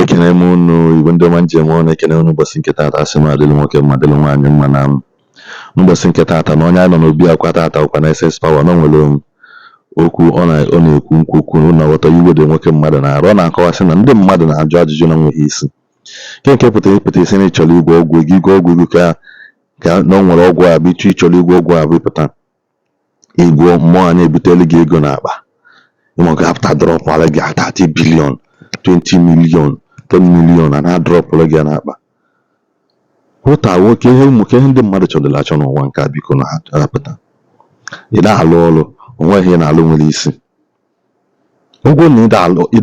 ekene m unu igwe ndị ọma njem ọnụ ekene unu ụbọchị nke taata asị m adịlụ nwoke mma adịlụ nwaanyị mma na n'ụbọchị nke taata na onye anyị nọ n'obi akwa taata ụkwa na SS Power na nwere okwu ọ na-ekwu nkwukwu na ọghọta iwe dị nwoke mmadụ na-arụ ọ na-akọwasị na ndị mmadụ na-ajụ ajụjụ na nweghị isi nke pụtara ịpụta isi na ịchọrọ igwe ọgwụ ego igwe ọgwụ ego ka na o nwere ọgwụ a bụ ịchọrọ igwe ọgwụ a bụ ịpụta igwe mmụọ a na-ebutelu gị ego n'akpa ịma ga apụta drọpụara gị 30 billion 20 million 10 million na na-adrọpụrụ gị n'akpa ụta nwoke ihe ndị mmadụ chọdụrụ achọ n'ụwa nke a biko na apụta ị na-alụ ọrụ onweghị ihe na-alụ nwere isi ụgwọ na ị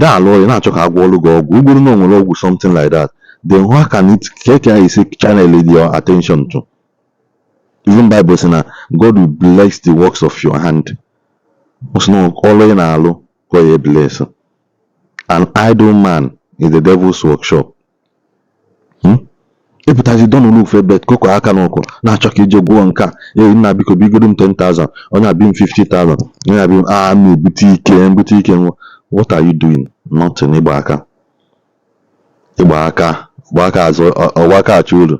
na-alụ ọrụ ị na-achọ ka agwọ ọrụ gị ọgwụ ugboro na onwere ọgwụ something like that then how can it esi channel your attention to even Bible sị na God will bless the works of your hand ọrụ ị na-alụ ka ya bless. An idle man is the devil's workshop. Ịpụtazi dọ n'ụlọ ebe koko aka n'ụkwụ na-achọ ka ije gwụọ nka nna biko bigoro m 10,000 onye abịa m 50,000 onye abịa m na-ebute ike what are you doing? Nothing. Ịgba aka azụ ọgba aka achọ uru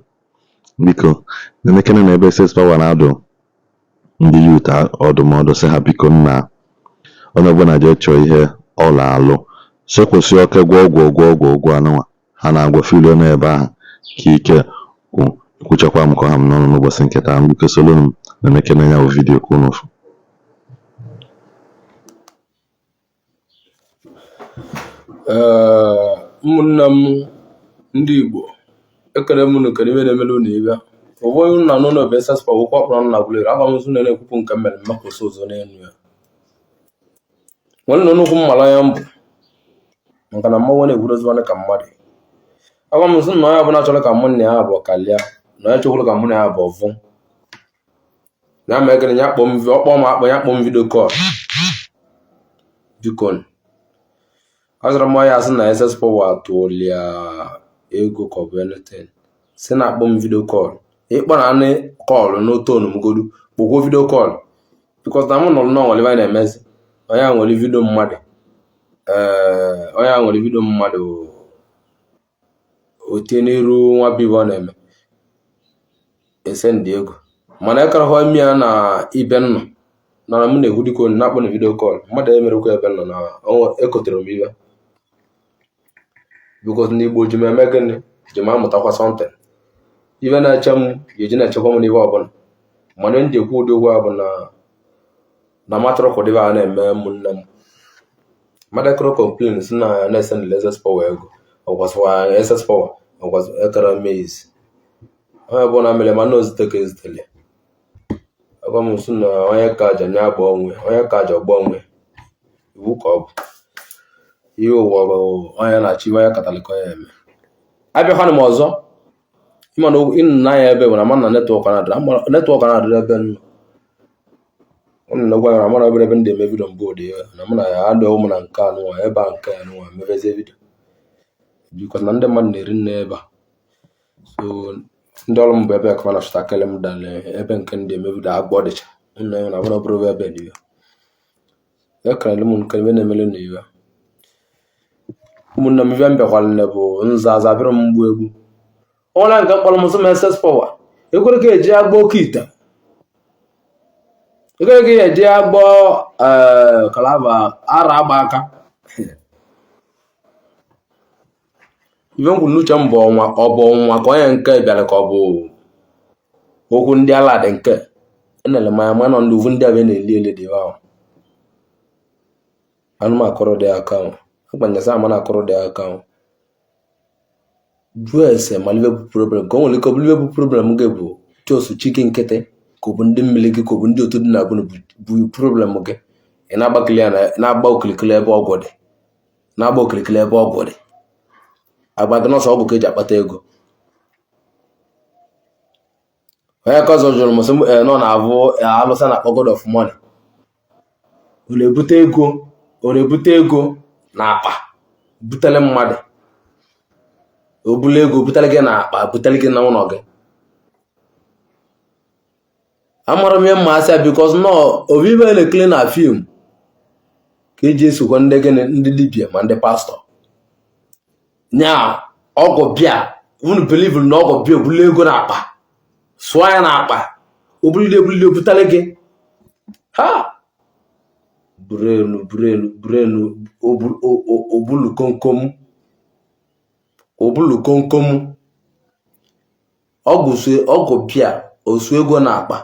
biko nemekene na ebe SS Power na-adụ ndị youth ọdụmọdụ sị ha biko nna onye ọbụla jee chọọ ihe ọla alụ sekwụsị oke gwọ ọgwụ anụnwa ha na-agwa filio n'ebe ahụ ka ike kwuchakwa m ka ha m n'ọnụ n'ụbọchị nketa m biko solo m na-emekene ya bụ vidiyo ka unu fụ. Ụmụnne m ndị Igbo ekele m unu kere ibe na-emelu unu ibe ụfọdụ unu na n'ụlọ bụ SS Power ụkwụ ọkpụrụ na gwulere aka m nso na-ekwupụ nke mmere mmakwụsị ụzọ n'elu ya nwere na nnukwu mmala ya mbụ maka na mmanwụ na-egwuroziwanị ka mmadụ agwa m nso na onye ọbụla chọrọ ka mụ na ya abụọ kalịa na onye chọkwuru ka mụ na ya abụọ vụ ya ma ekele ya kpọọ m vidio kọl biko azụrụ m ya asị na SS Power atụolia ego ka ọ bụ anything si na akpọ m vidio kọl ịkpọ na anị kọlụ n'otonu m godu kpọkwuo vidio kọl bikos na mụ nọrọ n'ọnwere anyị na-emezi onye a nwere vidio mmadụ otie n'iru nwa bibo ọ na-eme ese ndị ego mana ekarahụ emi ya na ibe nnọ na m na-ekwu dịka onye na-akpọ na vidio kọl mmadụ emerekwa ebe nọ na ekotere m ibe bikos ndị Igbo ji m eme gịnị ji m amụtakwa something ibe na-eche m ga-eji na-echekwa m n'ibe ọbụla mana ndị ekwu ụdị ụgwọ bụ na matụrụkụ dịbe a na-eme ụmụnne m madakọrọ complain si na na-ese ndị SS Power ego ọkwasịwa SS Power ọkwasị ekara maize onye bụ na mere mana ozite ka ezitele agwa m nso na onye ka aja nye agba onwe onye ka aja ọgba onwe iwu ka ọ bụ ihe ụwa bụ onye na-achị iwe onye katalịka ya eme abịakwana m ọzọ ịma na ịnụ n'anya ebe bụ na mana netwọk na-adịrị ebe nnọ ụnụ na-egwa ya na mara ebe ndị eme vidio mbụ ụdị ya na mụ na ya adị ụmụ na nke anụnwa ebe a nke anụnwa mebezie vidio bikos na ndị mmadụ na-eri nne ebe a so ndị ọrụ m bụ ebe akwa na chụta kele m dala ebe nke ndị eme vidio agba ọdịcha nna ya na abụrụ bụrụ ebe n'iwe ya karịrị m nke ebe na-emele n'iwe ụmụnne m ibe m bịakwara nne bụ nza bịrị m mgbu egwu ọnwere nke mkpọrọ m sọ m SS Power ekwere ka eji agba oke ite ekwere ka eji agba kalaba ara agba aka ibe m kwuru n'uche m bụ ọnwa ka onye nke bịara ka ọ bụ okwu ndị ala dị nke enere m anya mana ndị uvu ndị abịa na-eli ele dị ahụ anụmakọrọ dị aka ahụ agbanyesa ama na-akọrọ dị aka ahụ jụọ ese ma live problem ka o nwere ike ọ bụ live problem gị bụ chosu chike nkịtị ka ọ bụ ndị mmiri gị ka ọ bụ ndị otu dị na abụ bụ problem gị ị na-agbakili ya na-agba okilikili ebe ọgwụ dị na-agba okilikili ebe ọgwụ dị agba gị n'ọsọ ọgwụ ka eji akpata ego onye ka ọzọ jụrụ m sị nọ na-abụ alụsa na akpọ God of money ọ na-ebute ego na akpa butere mmadụ obula ego butere gị na akpa butere gị na ụlọ gị amara m ihe mma asị ya bikos nọ obibe na-ekele na fim ka eji esokwa ndị Dibia ma ndị pastọ nya ọgọ bịa unu believe na ọgọ bịa obulu ego na akpa sụọ ya na akpa obulile obutale gị ha brenu obulu komkom ọgụ bịa osu ego na akpa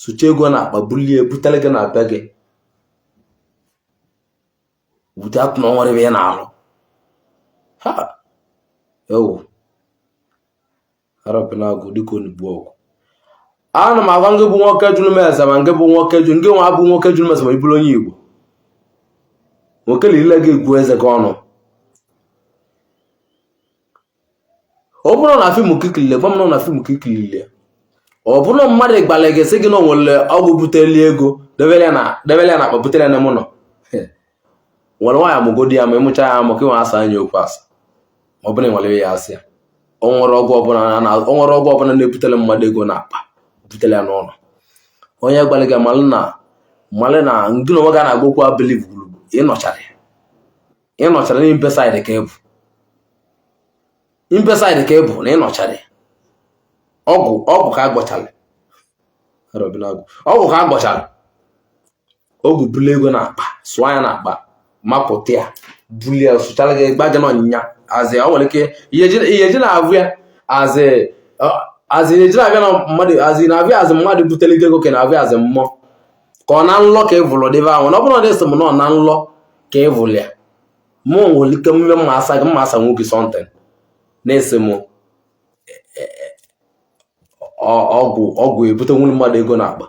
sucha ego na akpa bulie butale gị na abịa gị bute atụ na ọnwere ebe ya na-alụ ha ewu arapụ na-agụ dịka onugbu ọgwụ ana m agwa ngị bụ nwoke jụrụ m eze ma ngị bụ nwoke jụrụ ngị nwa abụ nwoke jụrụ m eze ma iburu onye Igbo nwoke lile gị egwu eze gị ọnụ ọ bụrụ na fim kikilile gwa m nọ na fim kikilile ọ bụrụ mmadụ ịgbalị gị sị gị na onwere ọgwụ buteli ego debele ya na akpa butere na mụ nọ nwere nwaanyị amụgodi ya ma ịmụcha ya amụ ka ịnwe asa anya okwu asa ma ọ bụrụ nwere ya asị ya o nwere ọgwụ ọbụla na-ebutele mmadụ ego na akpa butele ya n'ụlọ onye gbalị gị malụ na ngị na onwe ga na-agba okwu abiliv gburu ịnọchara na impesaid ka ịbụ na ịnọchara ọgwụ ka agbọchara ọgwụ bulu ego na akpa sụọ ya na akpa mapụta ya bulie sụchara gị gba gị n'ọnyịnya azị ọ nwere ike ihe ji na-abụ ya azị eji na-abịa na mmadụ azị na-abịa azị mmadụ butere ego ka na-abịa azị mmụọ ka ọ na nlọ ka ịvụlụ dịbe ahụ na ọ bụrụ na dị sị m nọ na nlọ ka ịvụlụ ya mụ nwere ike mme mma asa nwoke sọnten na-esi m ọgwụ ebute nwere mmadụ ego na akpa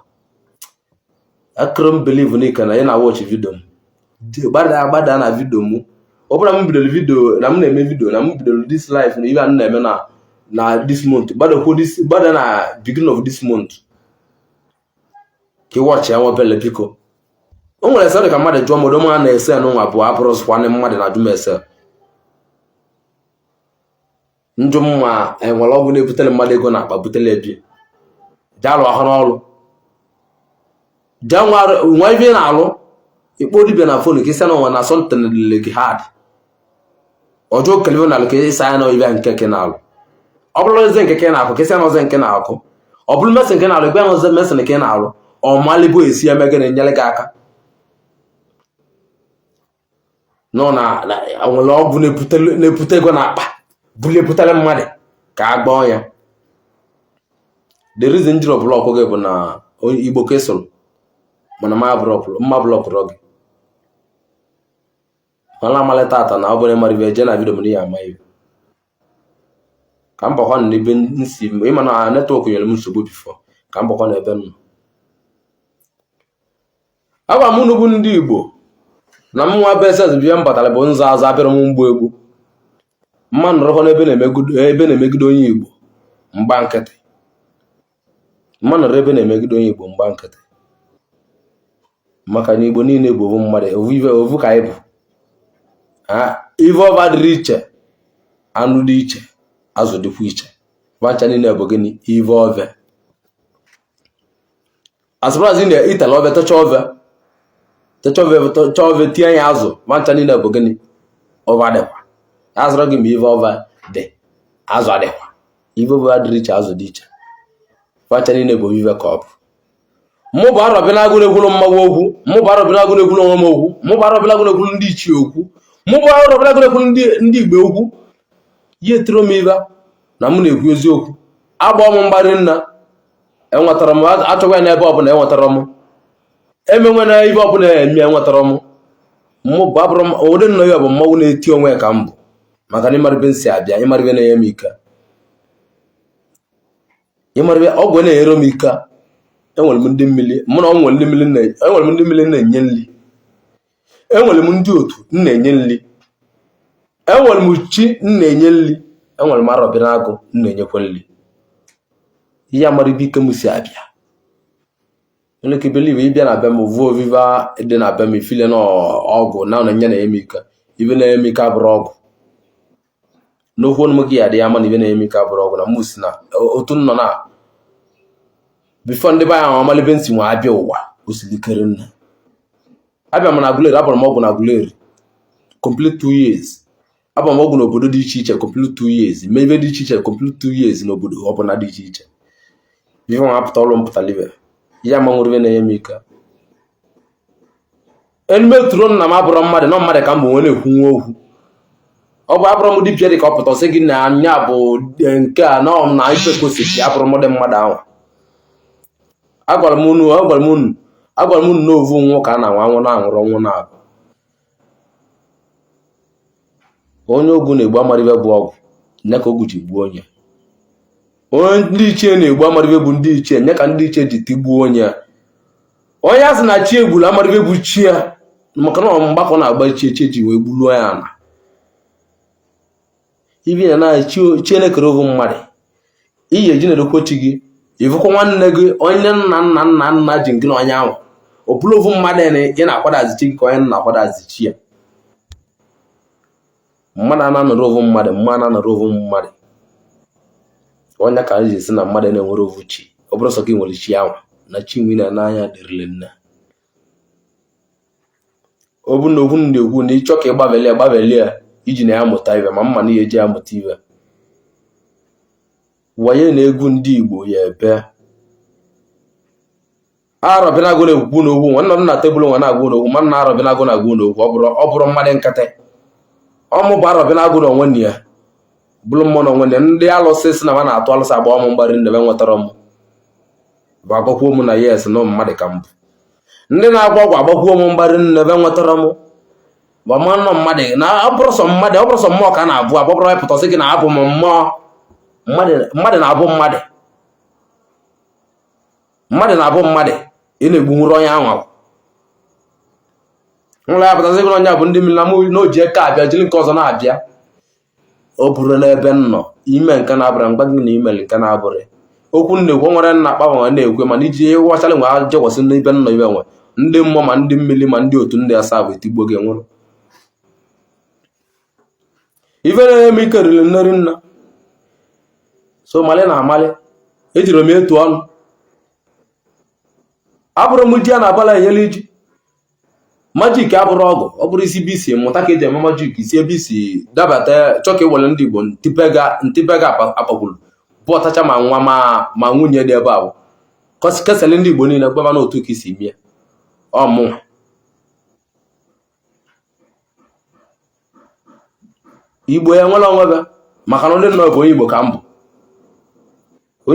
akụrụ m believe n'ike na ị na-awọchi vidio m gbada na vidio m ọ bụla m bidoro vidio na m na-eme vidio na m bidoro this life na ihe a na-eme na this month gbada na beginning of this month ka ịwọchi ya nwebele biko o nwere ese ka mmadụ jụọ modo ma na-ese n'ụwa bụ abụrụ sịkwana mmadụ na ajụ ese njụ mma enwere ọgwụ na-ebutere mmadụ ego na akpa butere ebi jalụ ọhụrụ ọrụ nwa ibe na-alụ ikpo dibia na fonu ka isi na ụwa na asọmpi lele gị Háte ọjọọ kelebe na alụ ka ịsa ya na ibe nke ke na-alụ ọ bụrụ eze nke ke na-akụ ka isi na ọzọ nke na-akụ ọ bụrụ mesin nke na-alụ igbe na ọzọ mesin nke na-alụ ọmalịbụ esi ya megị na-enyere gị aka nọ na nwere ọgwụ na-ebute ego na akpa bulie butere mmadụ ka a gbaa ya the reason jiri blọkụ gị bụ na Igbo ka ịsụrụ mana mma blọkụrụ gị mana amalịta ata na ọ bụrụ mmadụ ibe eje na vidio m n'ihe amaghị ka mbakwa na ebe nsi ịma na netwọk nyere m nsogbu bifọ ka mbakwa na ebe m nọ agwa m unu bụ ndị Igbo na m nwa besez bịa m batara bụ nza azụ abịara m mgbu egbu mma nọrọkwa n'ebe na-emegide onye Igbo mgba nkịtị mma nọrọ ebe na-emegide onye Igbo mgba nkịtị maka na Igbo niile bụ ovu mmadụ ovu ka anyị bụ ive ọba dịrị iche anụ dị iche azụ dịkwa iche bacha niile bụ gịnị ive ove asụpụrazị na itala ove tọcha ove tinye ya azụ bacha niile bụ gịnị ọva dịkwa azụrụ gị ma ive ọva dị azụ adịkwa ive ọva dịrị iche azụ dị iche bacha niile bụ ive ka ọ bụ mụ bụ arọbịa na-agụ na-egwulu mmanwụ okwu mụ bụ arọbịa na-agụ na-egwulu onwe m okwu mụ bụ arọbịa na-agụ na-egwulu ndị ichie okwu mụ bụ arọbịa na-agụ na-egwulu ndị Igbo okwu ihe tiro m ibe na mụ na-ekwu eziokwu agba m mgbarị nna enwetara m achọgwa ya n'ebe ọbụla enwetara m emenwe na ibe ọbụla eme enwetara m mụ bụ abụrụ m ụdị nna ya bụ mmanwụ na-eti onwe ya ka m bụ maka na ịmarịbe nsi abịa ịmarịbe na-enye m ike ịmarịbe ọgwụ na-enyere m ike enwere m ndị mmiri mụ na enwere m ndị mmiri na-enye nri enwere m ndị otu na-enye nri enwere m chi na-enye nri enwere m arọbịa na-agụ na-enyekwa nri ihe amarịbe ike m si abịa eleke believe ịbịa na be m vuo oviva dị na be m ifile na ọgwụ na na-enye na eme ike ibe na-eme ike abụrụ ọgwụ n'okwu ọnụ m gị ya dị ya ma na ibe na-eme ike abụrụ ọgwụ na m si na otu nọ na bifo ndị be anyị amalibe nsi nwa abịa ụwa osilikere nna abịa m na Aguleri abụrụ m ọgwụ na Aguleri complete 2 years abam ọgwụ n'obodo dị iche iche complete 2 years mee ibe dị iche iche complete 2 years n'obodo ọbụla dị iche iche ihe nwa apụta ọrụ mpụtara ibe ya ma nwere na-enye m ike enumetụrụ nna m abụrụ mmadụ nọ mmadụ ka m bụ nwere ekwu nwa okwu ọ bụ abụrụ m dibịa dị ka ọ pụta sị gị na anya bụ nke a nọ m na ife kosisi abụrụ m dị mmadụ ahụ agwara m unu n'ovu nwoke a na-anwụ anwụ na-anwụrụ ọnwụ na-abụ onye ogwu na-egbu amaribe bụ ọgwụ nye ka ogwu ji gbuo onye ndị ichie na-egbu amaribe bụ ndị ichie nye ka ndị ichie ji tigbuo onye a sị na chi egburu amaribe bụ chi ya maka na mgbakọ na-agba ichie ji wee gburuo ya na ibi na chi elekere ovu mmadụ iyi eji na-erekwochi gị ịvụkwa nwanne gị onye nna ji ngị na onye ahụ ọ bụrụ ovu mmadụ ị na-akwadazi chi gị ka onye na-akwadazi chi ya mmadụ na-anọrọ ovu mmadụ onye ka ji esi na mmadụ na-enwere ovu chi ọ bụrụ sọ gị nwere chi ahụ na chi nwere n'anya dịrịle nne ọ bụ na okwu na-ekwu na ịchọ ka ịgbabeli ya iji na ya mụta ibe ma mma na ihe eji ya mụta ibe wanye na egwu ndị Igbo ya ebe arọbịnagụ na-ekwu n'okwu nwanne m na tebụl nwa na-agwụ n'okwu ma na arọbịnagụ na-agwụ n'okwu ọ bụrụ mmadụ nkịtị ọmụ bụ arọbịnagụ na onwe ya bụrụ mmụọ na onwe ya ndị alụsị si na ma na-atụ alụsị agba ọmụ mgbari ndebe nwetara m bụ agbakwuo m na yes na mmadụ ka mbụ ndị na-agwa ọgwụ agbakwuo m mgbari ndebe nwetara m bụ mmanụ mmadụ na ọ bụrụ sọ mmụọ ka a na-abụ agbabụrụ ịpụta sị gị na abụ m mmụọ mmadụ na-abụ mmadụ ị na-egbunwuru onye ahụ nla ya pụtasị gị na onye bụ ndị mmiri na o ji eke abịa jiri nke ọzọ na-abịa o buru n'ebe nọ ime nke na-abụrụ mgba gị na imeli nke na-abụrụ okwu na-ekwu nwere nna akpa na-ekwe mana iji wachala nwe ha jekwasị n'ibe nọ ibe nwe ndị mmụọ ma ndị mmiri ma ndị otu ndị Asaba etigbo gị nwụrụ ife na-eme ike riri nneri nna so mali na amali ejiri m etu ọnụ abụrụ m ji a na-abala enyela iji majik abụrụ ọgụ ọ bụrụ isi bisi mụta ka eji eme majik isi ebe isi dabata chọka iwere ndị Igbo ntipega akpakwuru bụ ọtacha ma nwa ma nwunye dị ebe ahụ kesịrị ndị Igbo niile gbaba n'otu ka isi mie ọmụ Igbo ya nwere onwe ya maka na ndị nọ bụ onye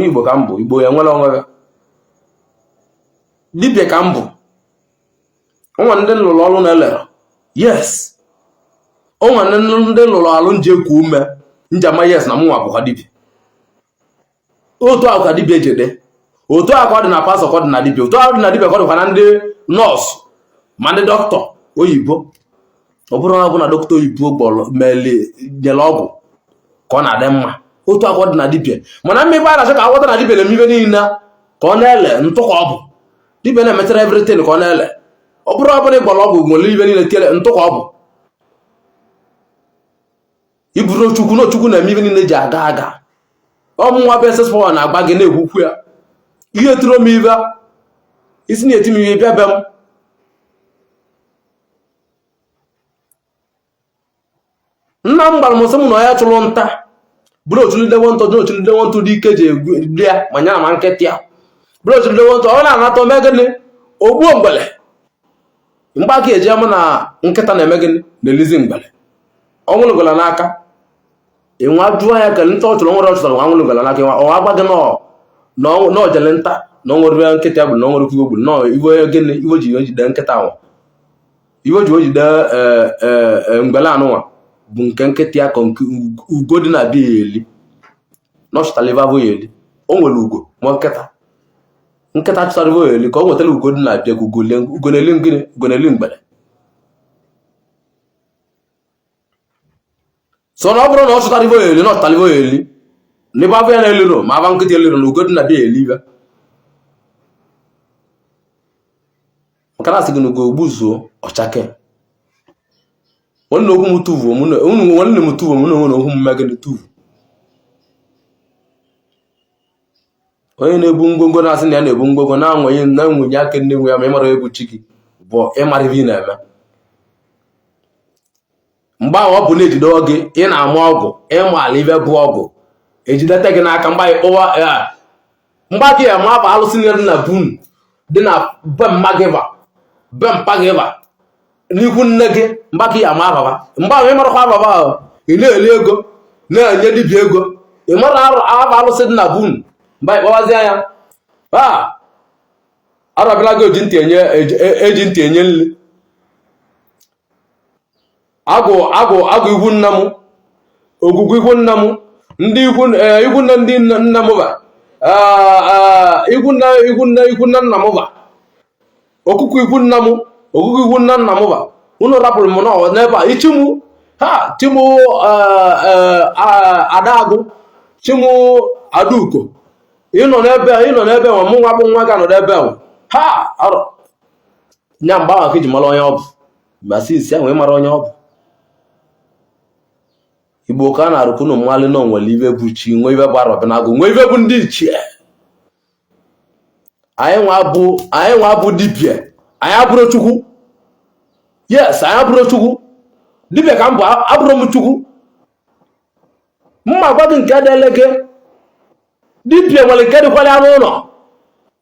Igbo ka mbụ Igbo ya nwere onwe ya dibịa ka mbụ onwe ndị lụrụ ọrụ na-elere yes onwe ndị lụrụ alụ nje ekwu ume njama yes na mụnwa bụkwa dibịa otu ahụ ka dibịa jede otu ahụ ka ọ dị na pasọ ka ọ dị na dibịa otu ahụ dị na dibịa ka ọ dịkwa na ndị nọọsụ ma ndị dọkịta oyibo ọ bụrụ na ọ bụ na dọkịta oyibo nyere ọgwụ ka ọ na-adị mma otu ahụ ka ọ dị na dibịa mana mmebe a na-achọ ka agwọta na dibịa na emibe niile ka ọ na-ele ntụ ka ọ bụ dibịa na-emetara everything ka ọ na-ele ọ bụrụ ọbụla ịgbara ọgwụ nwere ibe niile tiere ntụ ka ọ bụ iburu Chukwu na-eme ibe niile ji aga ọmụnwa bụ ss na-agba gị na-egwukwu ya ihe tụrụ m ibe isi na-eti m ihe bịa be m nna m gbara m sị m na ya chụrụ nta bụrụ otulidewo ntụ dị ike ji egwu ya ma nya ma nkịtị ya bụrụ otulidewo ntụ ọ na-anata ome gịnị ogbuo mgbele mgbe aka eji ama na nkịta na-eme gịnị na-elizi mgbele ọnwụrụ gola n'aka ịnwa jụọ ya ka nta ọ chụrụ nwere ọchụtara nwa nwụrụ gola n'aka ọ agba gị na ojele nta na onwere nkịta bụ na onwere kwuo gburu nọ iwe gịnị iwe ji ojide nkịta ahụ iwe ji ojide mgbele anụnwa bụ nke nkịta ya ka ugo dị na bịa ya eli nọchụtara ibe abụ ya eli o nwere ugo ma nkịta chụtara ibe ya eli ka o nwetara ugo dị na bịa ka ugo na-eli mgbele so na ọ bụrụ na ọ chụtara ibe ya eli nọchụtara ibe ya eli n'ebe abụ ya na-eliro ma aba nkịta eliro na ugo dị na bịa ya eli ibe maka na asị gị na ugo gbuzuo ọchake nwanne okwu m tuvuo nwanne m tuvuo m na onwe na okwu m megide tuvu onye na-ebu ngwongwo na-asị na ya na-ebu ngwongwo na-enwenye aka ndị nwe ya ma ịmara ebu chi gị bụ ịmara ibe ị na-eme mgbe ahụ ọ bụ na-ejide gị ị na-ama ọgwụ ịma ala ibe bụ ọgwụ ejidete gị n'aka mgbe gị ya ma bụ alụsị dị na bunu dị na be mpa gị ba n'ihu nne gị mgbe gị ya ma baba mgbe ahụ ịmarakwa baba ahụ ị na-eli ego na-enye dibịa ego ị mara aba alụsị dị na bunu mgbe ịkpọwazie ya arabịla gị eji ntị enye nri agụ ikwu nna m ogwugwu ikwu nna m ndị ikwu nna ndị nna m ba ikwu nna nna m ba okuku ikwu nna m ogwugwu ikwu nna nna m ba unu rapụrụ m n'ebe a ichimu chimu adagụ chimu aduko ịnọ n'ebe nwa mụ nwa bụ nwa ga nọ n'ebe ahụ nya mgbe ahụ ka iji mara onye ọ bụ ma si isi ahụ ịmara onye ọ bụ Igbo ka a na-arụkwu na mmalị na onwere ibe bụ chi nwe ibe bụ arọbịnagụ nwe ibe bụ ndị ichie anyị nwa bụ dibia anyị abụrụ chukwu yes anyị abụrụ chukwu dibia ka m bụ abụrụ m chukwu mma gwa gị nke dịle gị dibia nwere nke dịkwala ya n'ụlọ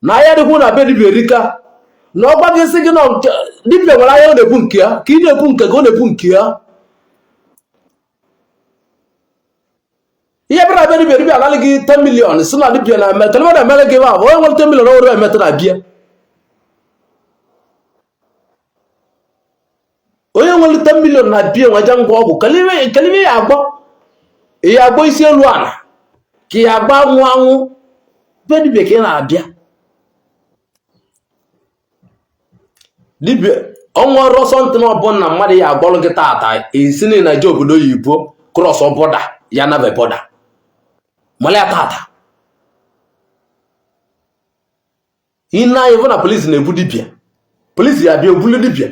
na ahịa dịkwu na be dibia erika na ọgwa gị sị gị na dibia nwere ahịa ọ na-ebu nke ya ka ị na-ebu nke gị ọ na-ebu nke ya ihe bịara abịa dibia analị gị 10 million si na dibia na emetụ na emere gị ba onye nwere 10 million ọrụ emetụ na bịa onye nwere 10 million na bịa nweja ngwa ọgwụ kelibe ya agbọ isi elu ala ka ya agba anwụ be dibia ka ị na-abịa dibia ọnwa rọsọ ntị na ọbụ na mmadụ ya agbalụ gị tata esi na je obodo oyibo krọs bọda ya na be bọda mali atata ina ivu na polisi na-ebu dibia polisi ya bịa ebulu dibia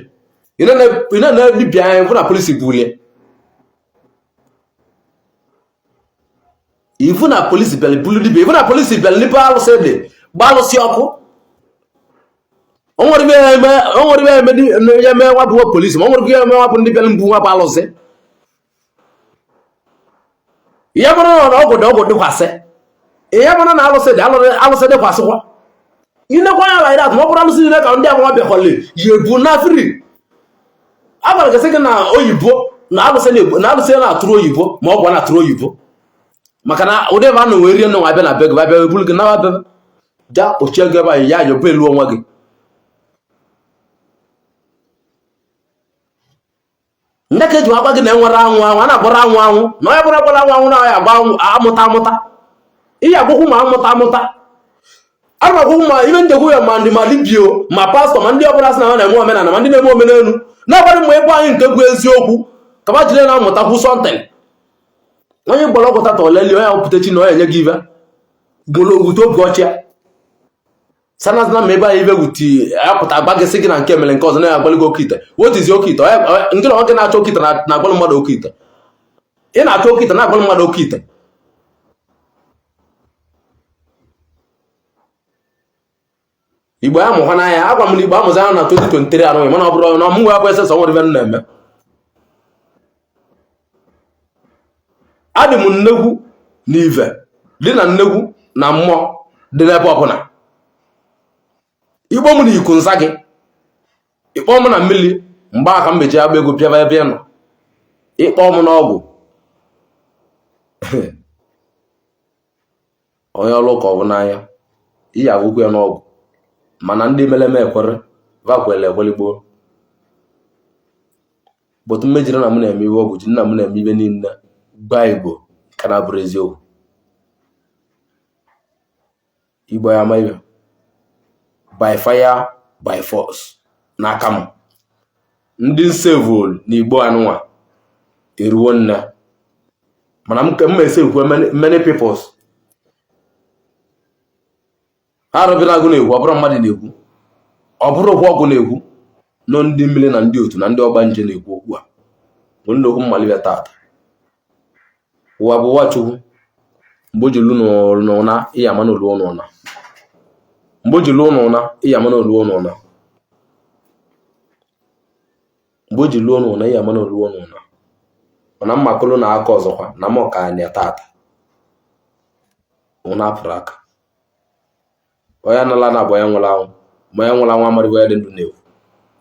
ina na dibia ya ivu na polisi bulie ivu na polisi bịa ebulu dibia ivu na polisi bịa libe alụsị dị gba alụsị ọkụ onwere ibe eme nwabụ polisi ma onwere eme nwabụ ndị bịa mbụ nwabụ alụsị ihe mara na ọgwụ dịkwasị ihe mara na alụsị dịkwasịkwa inekwa ya laịra ma ọ bụrụ alụsị niile ka ndị agwa bịakwale yi ebu na afri agwara gasị gị na oyibo na alụsị na-atụrụ oyibo ma ọ gwa na-atụrụ oyibo maka na ụdị ebe a na wee rie nwa abịa na be gị babịa ebulu gị na bebe ja kpochie gị ebe anyị ya yobe elu onwe gị ndị ka eji agwa gị na enwere anwụ a na-agbara anwụ na onye bụrụ agbara anwụ na ya agba amụta ihe agwụkwụ ma amụta a na-agwụkwụ ma ihe njegwu ya ma ndị ma dibio ma pastọ ma ndị ọbụla sị na ha na-eme omenala ma ndị na-eme omenelu na-agbara mma ebe anyị nke bụ eziokwu ka ma jiri na-amụtakwu sọntịn onye gbara ọgwụ tata oleli onye apụtachi na onye nye gị ibe gwute oge ọchịa sanazina ma ebe anyị ibe wuti apụta agba gị sị gị na nke mere nke ọzọ na-agbaligo oke ite wotizi oke ite ndị na nwoke na-achọ oke ite na-agbalụ mmadụ oke ite ị na-achọ oke ite na-agbalụ mmadụ oke ite Igbo ya mụkwa n'anya agwa m na Igbo amụzi anya na 2023 arụghị mana ọ bụrụ na ọmụnwe akwa ese sọ nwere ibe m na-eme adị m nnegwu na ive dị na nnegwu na mmụọ dị n'ebe ọbụla Igbo m na iku nza gị ịkpọ m na mmiri mgbe aka m meji agba ego bịaba ebe ị nọ ịkpọ m n'ọgwụ onye ọrụ ụka ọ bụ n'anya iyi agwụgwụ ya n'ọgwụ mana ndị meleme ekwere vakwele egbeligbo bụtụ mmejiri na m na-eme iwe ọgwụ ji nna m na-eme ibe niile gba Igbo ka na bụrụ eziokwu Igbo ya ama ibe by fire by force n'aka m ndị nsevol na Igbo anụnwa eruo nne mana m esevukwe many peoples arụbịla agụ na-ekwu ọ bụrụ mmadụ na-ekwu ọ bụrụ okwu ọgụ na-ekwu nọ ndị mmiri na ndị otu na ndị ọgba nje na-ekwu okwu a bụ ndị okwu mmalite tata ụwa bụ ụwa Chukwu mgbe o ji lụ n'ụna ịya ama n'olu n'ụna mgbe o ji lụọ n'ụna ịya ama n'olu n'ụna mgbe o ji lụọ n'ụna ịya ama n'olu n'ụna mana mmakolo na aka ọzọkwa na m ka anya tata ụna apụrụ aka onye nala na abụ onye nwụrụ anwụ ma onye nwụrụ anwụ amarịbụ ya dị ndụ na-ewu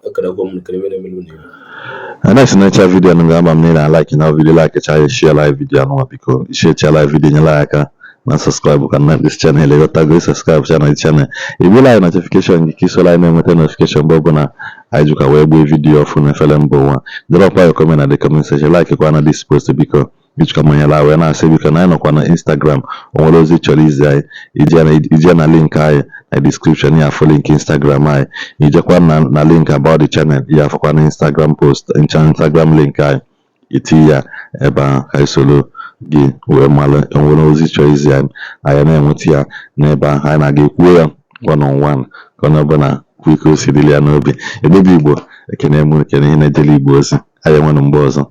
ekerekwa m nkere mere emelu na-ewu next na video nunga aba m na like na video like cha share live video no biko share cha live video nyela aka na subscribe kan this channel go tag subscribe channel channel if you like notification you kiso like na notification bobo na ajuka we gbe video of na fele mbo one drop your comment at the comment section like kwa na this post biko which come nyela we na say biko na no kwa na Instagram onwere ozi chori izai ije na link ai na description ya for link Instagram ai ije kwa na link about the channel ya for kwa na Instagram post Instagram link ai iti ya eba ka isolo gị wee mara enwere ozi chọọ izi anyị na-enweta ya n'ebe ahụ anyị na-aga ekwuo ya one on one ka ọ na-ọbụla kwuo ike o si dịrị ya n'obi. Edebe Igbo ekene mụ ekene ihe na-ejele Igbo ozi anyị enwere mgbe ọzọ.